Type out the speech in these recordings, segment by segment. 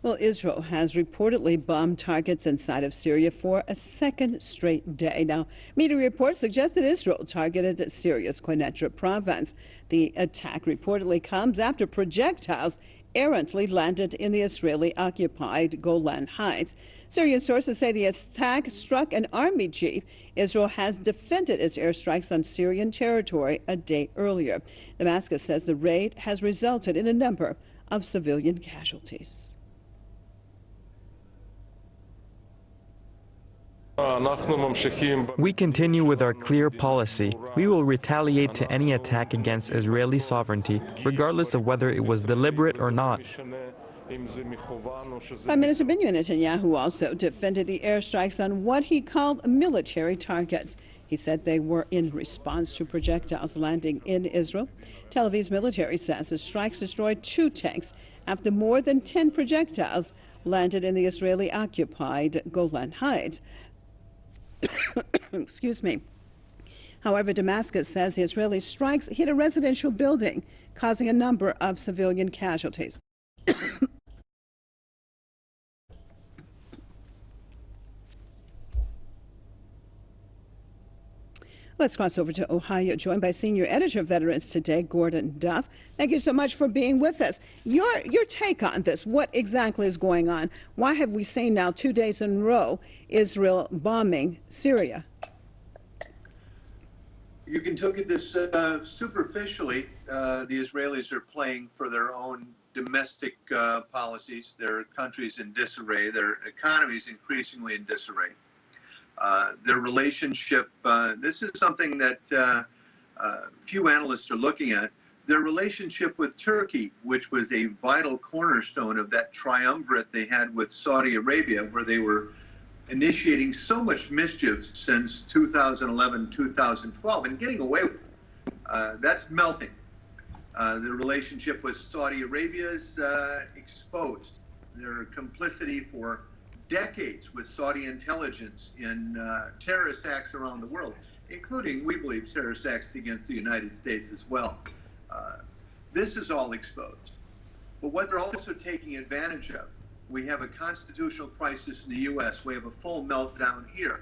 Well, Israel has reportedly bombed targets inside of Syria for a second straight day. Now, media reports suggest that Israel targeted Syria's Quneitra province. The attack reportedly comes after projectiles errantly landed in the Israeli-occupied Golan Heights. Syrian sources say the attack struck an army chief. Israel has defended its airstrikes on Syrian territory a day earlier. Damascus says the raid has resulted in a number of civilian casualties. We continue with our clear policy. We will retaliate to any attack against Israeli sovereignty, regardless of whether it was deliberate or not. Prime Minister Benjamin Netanyahu also defended the airstrikes on what he called military targets. He said they were in response to projectiles landing in Israel. Tel Aviv's military says the strikes destroyed 2 tanks after more than 10 projectiles landed in the Israeli-occupied Golan Heights. Excuse me. However, Damascus says the Israeli strikes hit a residential building, causing a number of civilian casualties. Let's cross over to Ohio, joined by senior editor of Veterans Today, Gordon Duff. Thank you so much for being with us. Your take on this, what exactly is going on? Why have we seen now 2 days in a row Israel bombing Syria? You can look at this superficially. The Israelis are playing for their own domestic policies. Their country's in disarray. Their economy's increasingly in disarray. Their relationship, this is something that few analysts are looking at, their relationship with Turkey, which was a vital cornerstone of that triumvirate they had with Saudi Arabia, where they were initiating so much mischief since 2011, 2012, and getting away with it. That's melting. The relationship with Saudi Arabia is exposed. Their complicity for decades with Saudi intelligence in terrorist acts around the world, including, we believe, terrorist acts against the United States as well. This is all exposed. But what they're also taking advantage of, we have a constitutional crisis in the U.S. We have a full meltdown here.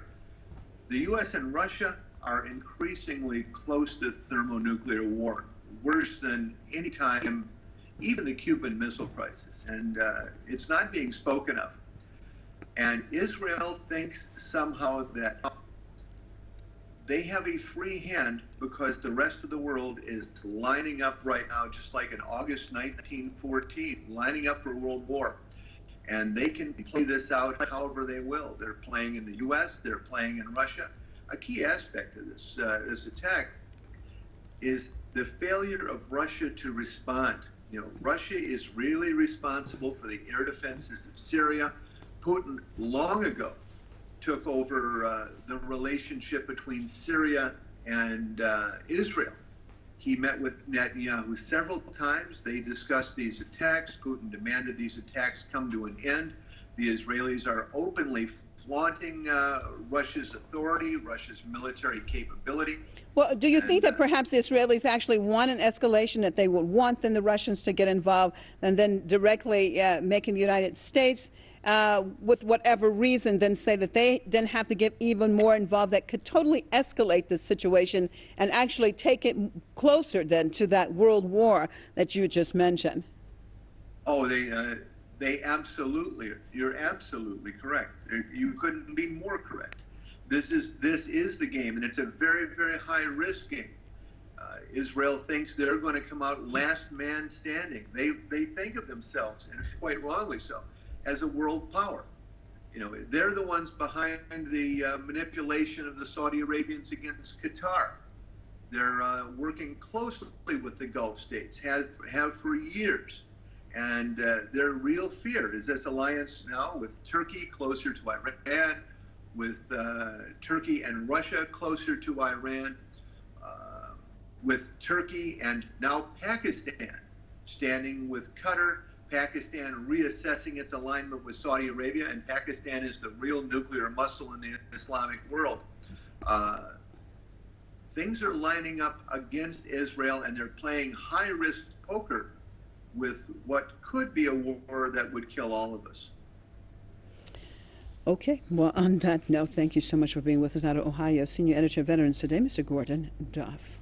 The U.S. and Russia are increasingly close to thermonuclear war, worse than any time, even the Cuban Missile Crisis. And it's not being spoken of. And Israel thinks somehow that they have a free hand because the rest of the world is lining up right now, just like in August 1914, lining up for World War. And they can play this out however they will. They're playing in the U.S., they're playing in Russia. A key aspect of this, this attack is the failure of Russia to respond. You know, Russia is really responsible for the air defenses of Syria. Putin long ago took over the relationship between Syria and Israel. He met with Netanyahu several times. They discussed these attacks. Putin demanded these attacks come to an end. The Israelis are openly flaunting Russia's authority, Russia's military capability. Well, do you think that perhaps the Israelis actually want an escalation, that they would want then the Russians to get involved and then directly making the United States with whatever reason, then say that they then have to get even more involved, that could totally escalate the situation and actually take it closer then to that world war that you just mentioned? Oh, they absolutely, you're absolutely correct. You couldn't be more correct. This is the game, and it's a very, very high risk game. Israel thinks they're going to come out last man standing. They think of themselves, and quite wrongly so, as a world power. You know, they're the ones behind the manipulation of the Saudi Arabians against Qatar. They're working closely with the Gulf states, have for years. And their real fear is this alliance now with Turkey closer to Iran, with Turkey and Russia closer to Iran, with Turkey and now Pakistan standing with Qatar, Pakistan reassessing its alignment with Saudi Arabia, and Pakistan is the real nuclear muscle in the Islamic world. Things are lining up against Israel, and they're playing high-risk poker with what could be a war that would kill all of us. Okay, well, on that note, thank you so much for being with us out of Ohio. Senior Editor of Veterans Today, Mr. Gordon Duff.